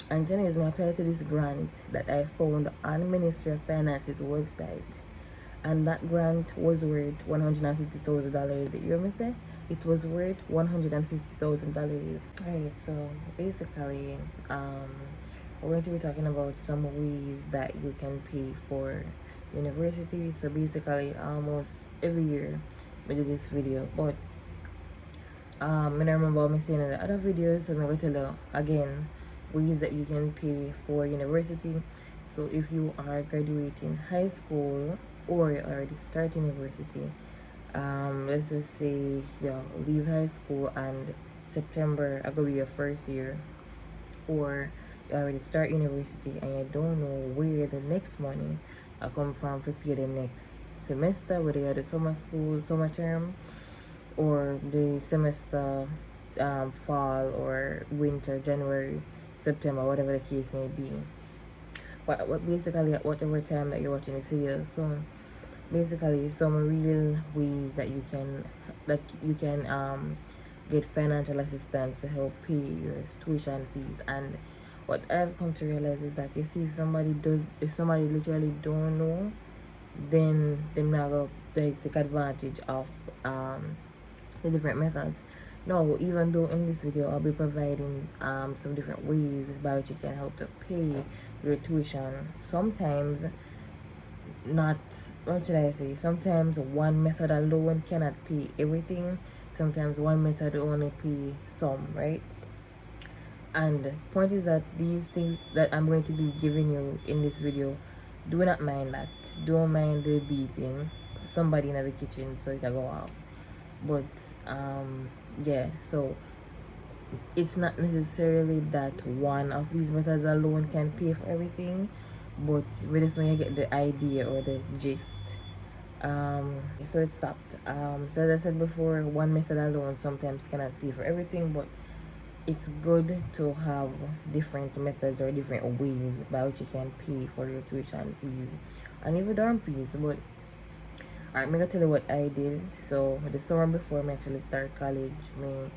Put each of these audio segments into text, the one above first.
And then is I applied to this grant that I found on Ministry of Finance's website, and that grant was worth $150,000. You hear me say? It was worth $150,000. Alright, so basically, we're going to be talking about some ways that you can pay for university. So basically, almost every year we do this video, but I remember me saying in the other videos, so I'm going to tell you again ways that you can pay for university. So if you are graduating high school or you already start university, let's just say you leave high school and September I go be your first year, or you already start university and you don't know where the next money I come from to pay the next semester, whether you're the summer school, summer term, or the semester, fall or winter, January, September, whatever the case may be. What basically at whatever time that you're watching this video. So basically some real ways that you can get financial assistance to help pay your tuition fees. And what I've come to realize is that you see if somebody literally don't know, then they never take advantage of the different methods. No, even though in this video I'll be providing some different ways by which you can help to pay your tuition. Sometimes not, what should I say, sometimes one method alone cannot pay everything. Sometimes one method only pay some, right? And the point is that these things that I'm going to be giving you in this video, do not mind that. Don't mind the beeping. Somebody in the kitchen, so it can go off. But yeah, so it's not necessarily that one of these methods alone can pay for everything, but with this one you get the idea or the gist. So it stopped. So as I said before, one method alone sometimes cannot pay for everything, but it's good to have different methods or different ways by which you can pay for your tuition fees and even dorm fees. But alright, I'm gonna tell you what I did. So the summer before me actually start college, me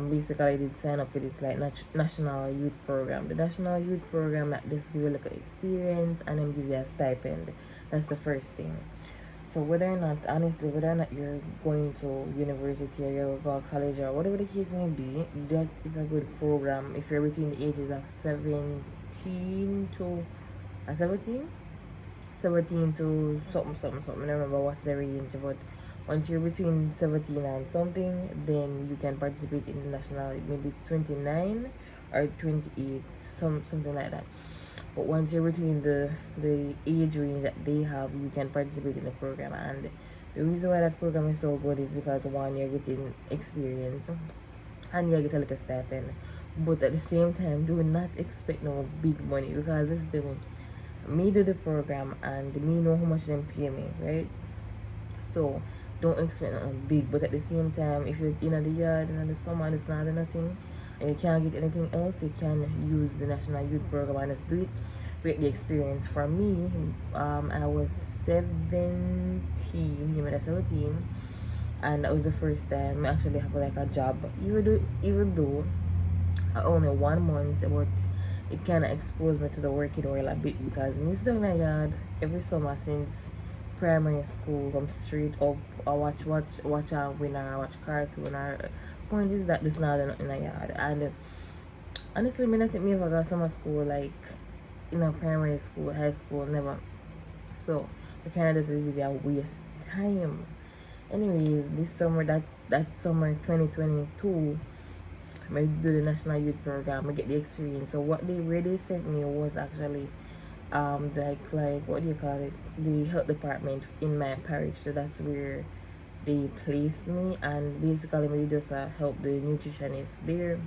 basically I did sign up for this like national youth program. The national youth program that just give you like an experience and then give you a stipend. That's the first thing. So whether or not, honestly, whether or not you're going to university or you're going to college or whatever the case may be, that is a good program if you're between the ages of 17 to 17 to something. I don't remember what's the range, but once you're between 17 and something, then you can participate in the national. Maybe it's 29 or 28, something like that. But once you're between the age range that they have, you can participate in the program. And the reason why that program is so good is because one, you're getting experience and you get a little stipend. But at the same time, do not expect no big money, because this is the me do the program and me know how much them pay me, right? So don't expect nothing big, but at the same time, if you're in the yard in the summer and it's not nothing and you can't get anything else, you can use the national youth program and just do it. With the experience from me, I was 17, you know, 17, and that was the first time I actually have like a job, even though only 1 month, but it kind of exposed me to the working world a bit, because me sit down in the yard every summer since primary school, come straight up. I watch a winner, watch cartoon. Or point is that this not in the yard. And honestly, me not think me ever got summer school like in a primary school, high school, never. So I kind of just really a waste time. Anyways, this summer, that summer 2022, I do the national youth program. I get the experience. So where they sent me was actually like what do you call it, the health department in my parish. So that's where they placed me, and basically me just help the nutritionist there.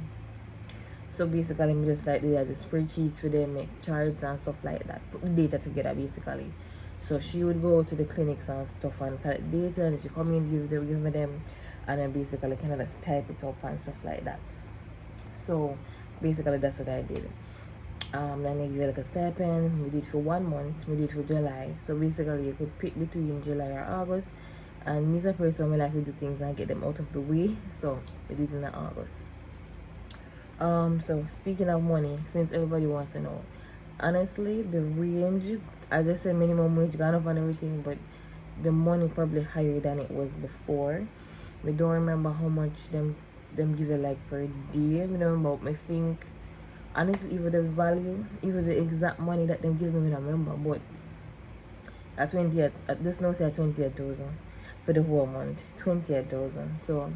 So basically me just like do the spreadsheets for them, make charts and stuff like that, put the data together basically. So she would go to the clinics and stuff and collect data, and she come in, give me them, and then basically kind of just type it up and stuff like that. So basically that's what I did. Then they give you like a stipend. We did for 1 month, we did for July. So basically you could pick between July or August, and me as a person, I like to do things and get them out of the way, so we did in August. So speaking of money, since everybody wants to know, honestly, the range, as I said, minimum wage gone up and everything, but the money probably higher than it was before. We don't remember how much them give it like per day. I don't remember. I think honestly, even the value, even the exact money that them give me, I don't remember. But at 28, at this now say at 28,000 for the whole month, 28,000. So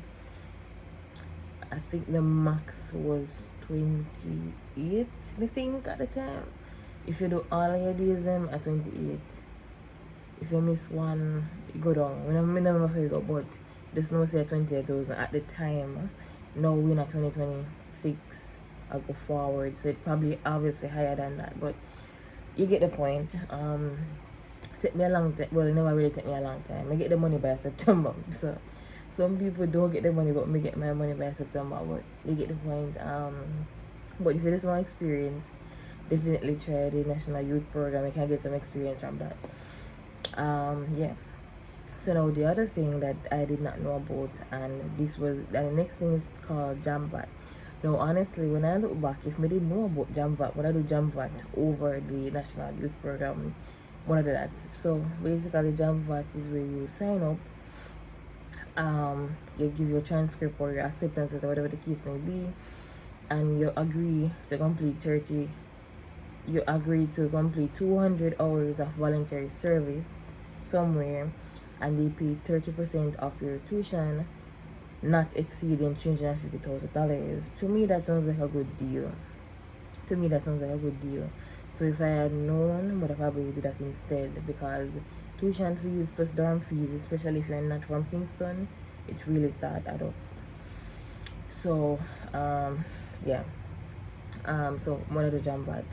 I think the max was 28, I think, at the time. If you do all your days them at 28. If you miss one, you go down. We never how you go, but this no say 28,000 at the time. Now we're in 2026. I'll go forward. So it probably obviously higher than that. But you get the point. Take me a long time. Well, it never really take me a long time. I get the money by September. So some people don't get the money, but me get my money by September. But you get the point. But if you just want experience, definitely try the National Youth Program. You can get some experience from that. Yeah. So now the other thing that I did not know about, and the next thing is called JAMVAT. Now honestly, when I look back, if I didn't know about JAMVAT, when I do JAMVAT over the National Youth Program, one of that. So basically, JAMVAT is where you sign up, you give your transcript or your acceptance letter, whatever the case may be, and you agree to complete 200 hours of voluntary service somewhere, and they pay 30% of your tuition, not exceeding $350,000. To me, that sounds like a good deal. So if I had known, but I probably would do that instead, because tuition fees plus dorm fees, especially if you're not from Kingston, it really start add up. So yeah. So more of the JAMVAT.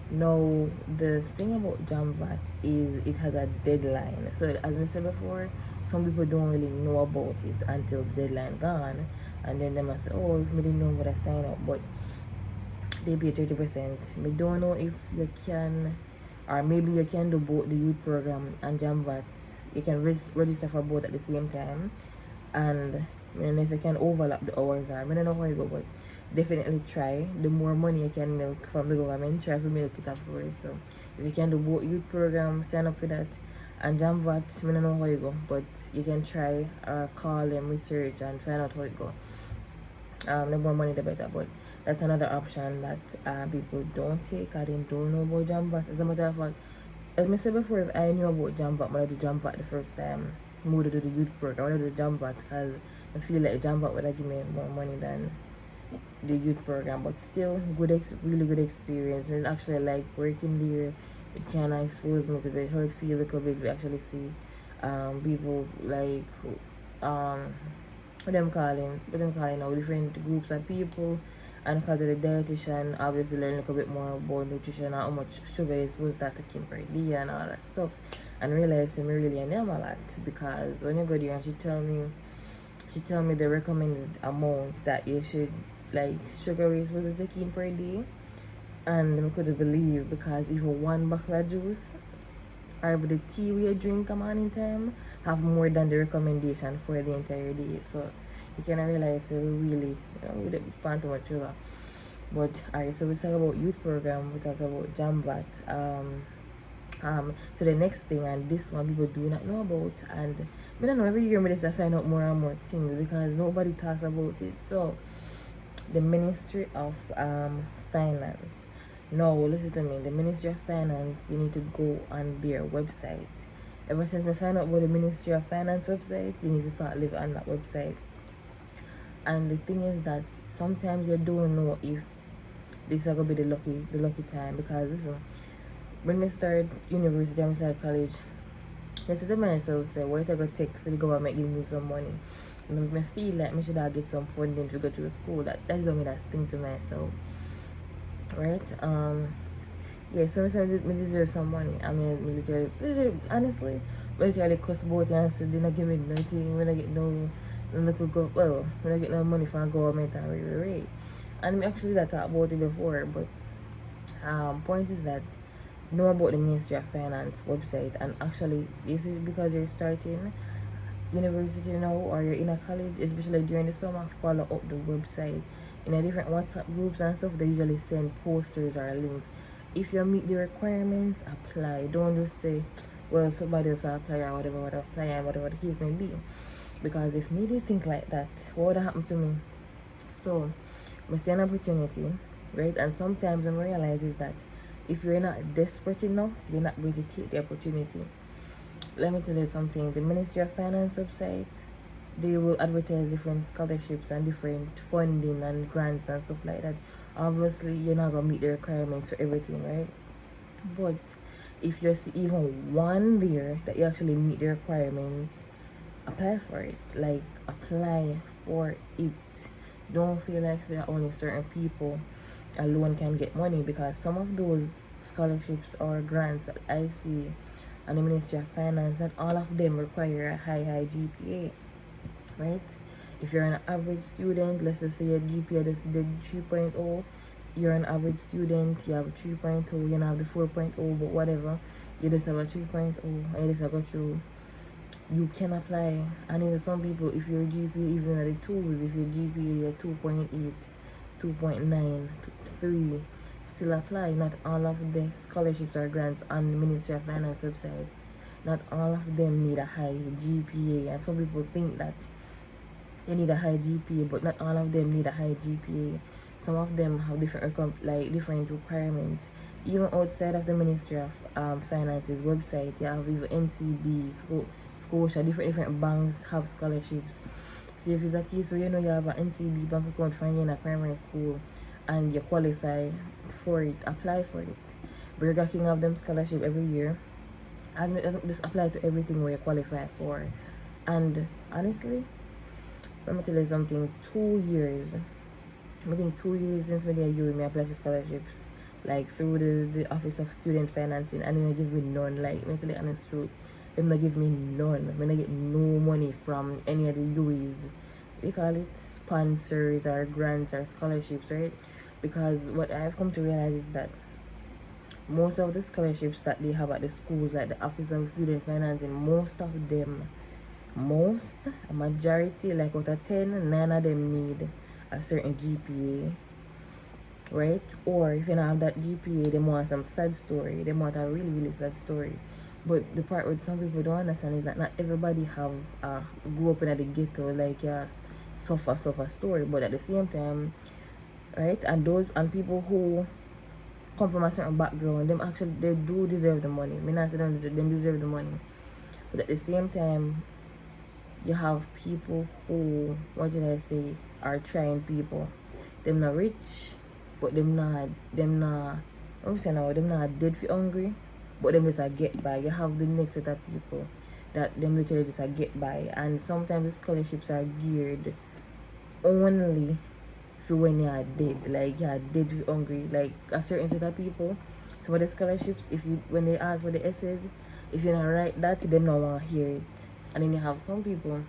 Now the thing about JAMVAT is it has a deadline. So as I said before, some people don't really know about it until the deadline gone, and then they must say, oh, if me didn't know what I sign up, but they pay 30%. I don't know if you can, or maybe you can do both the youth program and JAMVAT. You can register for both at the same time, and if you can overlap the hours, I don't know how you go, but definitely try. The more money you can milk from the government, try to milk it afterwards. So if you can do both youth program, sign up for that. And JAMVAT, I don't know how you go, but you can try, call them, research, and find out how it go. The more money the better, but that's another option that people don't take. I didn't know about JAMVAT. As a matter of fact, as I said before, if I knew about JAMVAT, I would do JAMVAT the first time. I would do the youth program. I would do JAMVAT because I feel like JAMVAT would give me more money than the youth program. But still, really good experience. And actually, like working there, it kind of exposed me to the health field a little bit. We actually see people like what them calling now different groups of people, and because of the dietitian, obviously learn a little bit more about nutrition and how much sugar is supposed to taking per day and all that stuff, and realize I'm really a a lot, because when you go there and she tell me the recommended amount that you should, like, sugar is supposed to take in per day, and I couldn't believe, because even one bottle of juice or the tea we drink a morning time have more than the recommendation for the entire day. So you can realize really, we didn't plan too much sugar. But alright, so we talk about youth program, we talk about JAMVAT. So the next thing, and this one people do not know about, and I don't know, every year I find out more and more things because nobody talks about it. So the Ministry of Finance. No, listen to me. The Ministry of Finance, you need to go on their website. Ever since I found out about the Ministry of Finance website, you need to start living on that website. And the thing is that sometimes you don't know if this is gonna be the lucky time, because listen, when we started university, I started college, I said to myself, say, what I go take for the government give me some money? And I feel like I should get some funding to go to school. That's the only that thing to myself. Right? Yeah, so I deserve some money. I mean, honestly, military cost both and said they not give me nothing when I get no when I get no money from government and rate. And I actually that talk about it before, but point is that know about the Ministry of Finance website, and actually this is because you're starting university now or you're in a college, especially during the summer, follow up the website. in a different WhatsApp groups and stuff, they usually send posters or links. If you meet the requirements, apply. Don't just say, well, somebody else apply or whatever, apply and whatever the case may be. Because if me did think like that, what would happen to me? So, I see an opportunity, right? And sometimes I realize is that if you're not desperate enough, you're not going to take the opportunity. Let me tell you something. The Ministry of Finance website, they will advertise different scholarships and different funding and grants and stuff like that. Obviously, you're not gonna meet the requirements for everything, right? But if you see even one there that you actually meet the requirements, apply for it. Like, apply for it. Don't feel like there are only certain people alone can get money, because some of those scholarships or grants that I see on the Ministry of Finance, and all of them require a high GPA, right? If you're an average student, let's just say your GPA just did 3.0, you're an average student, you have a 3.0, you don't have the 4.0, but whatever, you just have a 3.0, and you just have go through, you can apply. And even some people, if your GPA even at the twos, if your GPA is 2.8, 2.9, 3, still apply. Not all of the scholarships or grants on the Ministry of Finance website, not all of them need a high GPA. And some people think that they need a high GPA, but not all of them need a high GPA. Some of them have different different requirements. Even outside of the Ministry of Finance's website, you have even NCB, Scotia, different banks have scholarships. So if it's a case where you know you have an NCB bank account for you in a primary school and you qualify for it, apply for it. Burger King have them scholarship every year, and just apply to everything where you qualify for. And honestly, let me tell you something. 2 years, I think 2 years since me there, you apply for scholarships, like through the Office of Student Financing, and then they give me none. Like, let me tell you the honest truth, them not give me none. I get no money from any of the UEs. We call it sponsors or grants or scholarships, right? Because what I've come to realize is that most of the scholarships that they have at the schools, like the Office of Student Financing, a majority, like out of 10, 9 of them need a certain GPA, right? Or if you don't have that GPA, they want some sad story. They want a really sad story. But the part what some people don't understand is that not everybody have grew up in the ghetto, like suffer story. But at the same time, right? And people who come from a certain background, them actually they do deserve the money. Me not say them deserve the money. But at the same time, you have people who, what did I say, are trying people. Them not rich, but them not them not dead for hungry, but them just a get by. You have the next set of people that them literally just a get by. And sometimes the scholarships are geared only for when you are dead. Like, you are dead for hungry. Like, a certain set of people, some of the scholarships, when they ask for the essays, if you not write that, them not want to hear it. And then you have some people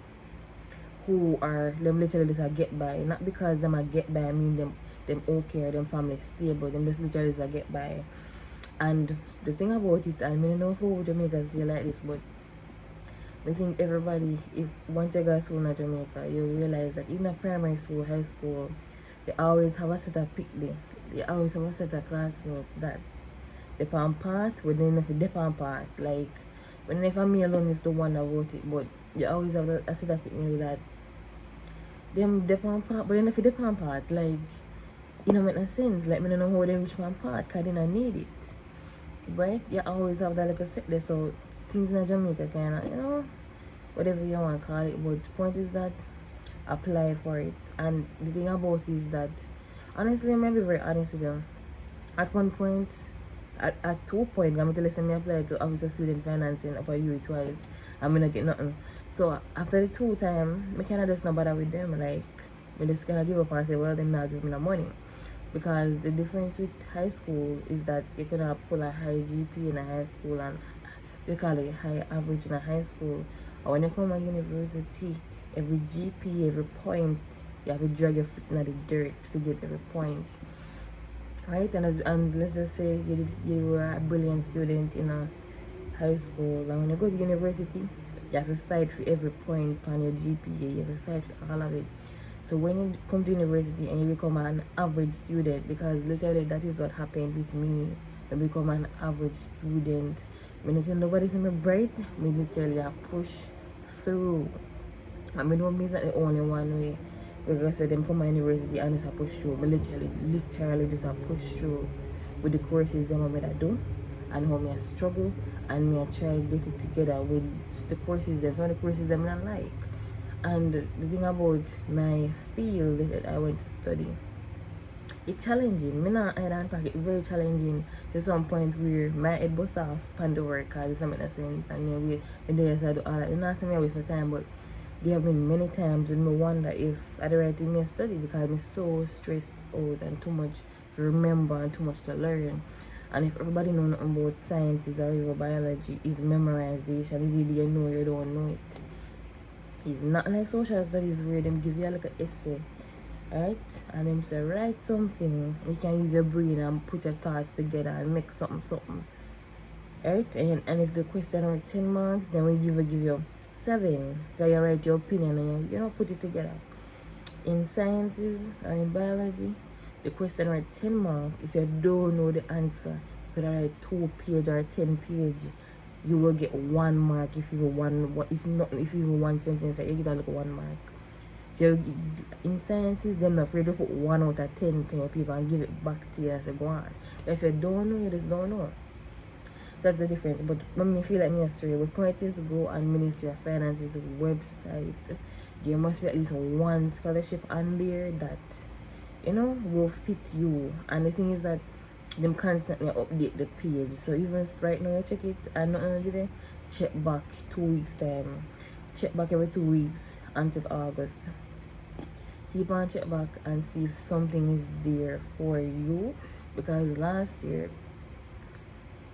who are them literally just a get by. Not because them a get by, I mean them okay or them family stable. Them just literally just a get by. And the thing about it, and I don't know who Jamaicans they like this, but I think everybody, if once you go to school in Jamaica, you realize that even at primary school, high school, they always have a set of people. They always have a set of classmates that depend part, but then if you depend part, like, when if me alone is the one about it, but you always have a set of people that them depend part, but then if you depend part, like, it don't make no sense. Like, I don't know how they reach my part, because they don't need it. Right? You always have that little set there, so things in Jamaica kind of, whatever you want to call it. But the point is that apply for it. And the thing about it is that, honestly, I'm going to be very honest with you. At one point, at 2 points, I'm going to tell you, I applied to Office of Student Financing up at UE twice. I'm going to get nothing. So after the 2 times, I kind of just not bother with them. Like, I just kind of give up and say, well, they're not giving me no money. Because the difference with high school is that you can pull a high GP in a high school, and we call it high average in a high school. And when you come to university, every GP, every point, you have to drag your foot in the dirt to get every point. Right? And let's just say you were a brilliant student in a high school, and when you go to university, you have to fight for every point on your GPA. You have to fight for all of it. So when you come to university and you become an average student, because literally that is what happened with me, I become an average student. When you tell nobody's in my bright, me literally I push through. I mean, don't mean that the only one way. Because them come to university and just a push through. Me literally just a push through with the courses them I do, and how me I struggle, and me I try get it together with the courses them. Some of the courses them I like. And the thing about my field that I went to study, it's challenging. Me not I don't talk it very challenging to some point where my head bust off on the work because it's not making sense, and then we days I do all that. You know, I waste my time, but there have been many times when I wonder if I the right thing me study because I'm so stressed out and too much to remember and too much to learn. And if everybody know nothing about sciences or even biology is memorization, is either you know or you don't know it. It's not like social studies where them give you like an essay, right? And them say write something. You can use your brain and put your thoughts together and make something. Right? And if the question are 10 marks, then we give you 7. Because you write your opinion and you know put it together. In sciences or in biology, the question are 10 marks. If you don't know the answer, you could write 2 page or 10 page. You will get 1 mark if you even one sentence, you get like 1 mark. So in sciences, them not afraid to put 1 out of 10 pen of paper and give it back to you as a go on. If you don't know, you just don't know. That's the difference. But when me feel like me a story, the point is go on Ministry of Finance's website. There must be at least one scholarship on there that will fit you. And the thing is that them constantly update the page. So even if right now you check it and nothing did it, check back 2 weeks time. Check back every 2 weeks until August. Keep on check back and see if something is there for you. Because last year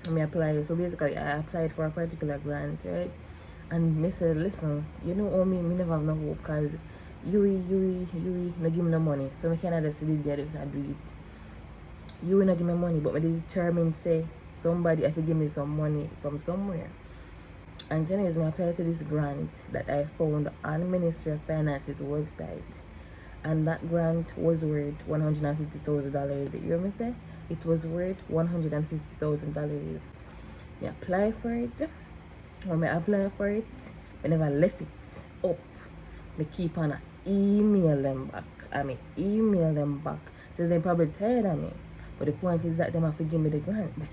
I applied, so basically I applied for a particular grant, right? And me said, listen, you know me never have no hope because you no give me no money. So I can't just leave there and do it. You will not give me money, but I determined say somebody have to give me some money from somewhere. And so anyways, I applied to this grant that I found on Ministry of Finance's website. And that grant was worth $150,000. You hear me say? It was worth $150,000. I apply for it. When I apply for it, I never left it up. I keep on email them back. So they probably tired of me. But the point is that they have to give me the grant.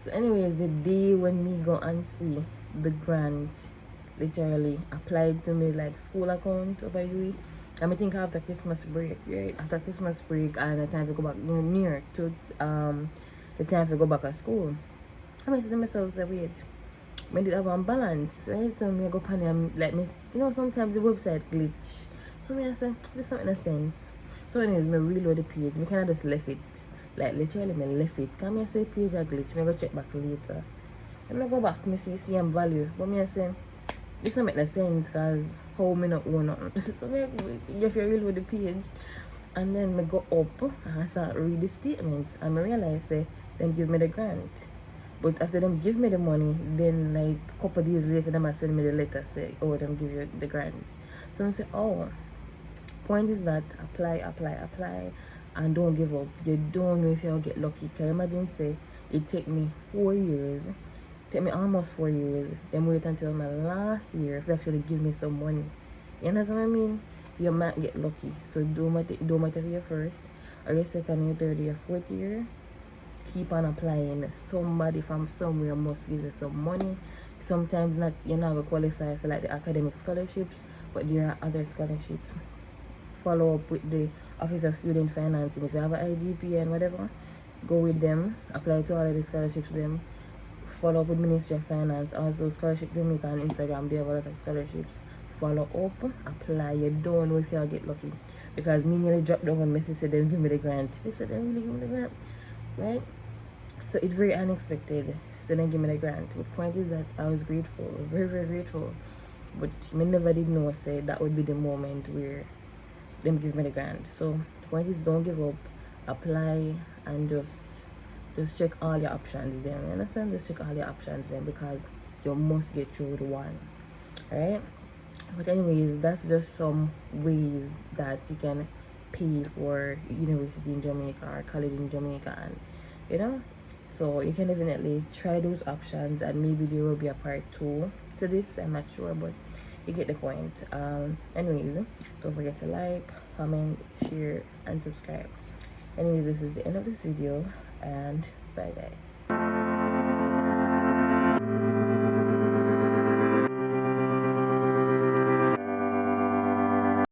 So anyways, the day when me go and see the grant literally applied to me like school account over UWI. I think after Christmas break, right? After Christmas break and the time to go back near to the time to go back to school. I said to myself, say, wait, I did have one balance, right? So me go pan and like me, sometimes the website glitch. So me I say, this don't make sense. So anyways, me reload the page. Me kinda just left it. Like literally me left it. Can me say page a glitch, me go check back later. And I go back, me see same value. But me I say, this don't make no sense because how me not own nothing. So me if you reload the page and then me go up and I start read the statements and I realize say them give me the grant. But after them give me the money, then like a couple of days later them I send me the letter say, oh, them give you the grant. So I say, oh, point is that apply and don't give up. You don't know if you'll get lucky. Can you imagine say it take me 4 years, take me almost 4 years, then wait until my last year if you actually give me some money. You understand what I mean? So you might get lucky. So do matter your first or your second year, third year, fourth year. Keep on applying. Somebody from somewhere must give you some money. Sometimes you're not gonna qualify for like the academic scholarships, but there are other scholarships. Follow up with the Office of Student Financing. If you have an IGP and whatever, go with them. Apply to all of the scholarships them. Follow up with Ministry of Finance. Also Scholarship Jamaica on Instagram. They have a lot of scholarships. Follow up, apply. You don't know if you'll get lucky. Because me nearly dropped down when Messi said them give me the grant. They said they really give me the grant. Right? So it's very unexpected. So they give me the grant. The point is that I was grateful, very, very grateful. But me never did know say that would be the moment where them give me the grant. So the point is don't give up, apply and just check all your options then. You understand? Just check all your options then because you must get through the one. Alright? But anyways, that's just some ways that you can pay for university in Jamaica or college in Jamaica, and you know, so you can definitely try those options, and maybe there will be a part two to this. I'm not sure, but you get the point. Anyways, don't forget to like, comment, share, and subscribe. Anyways, this is the end of this video, and bye guys.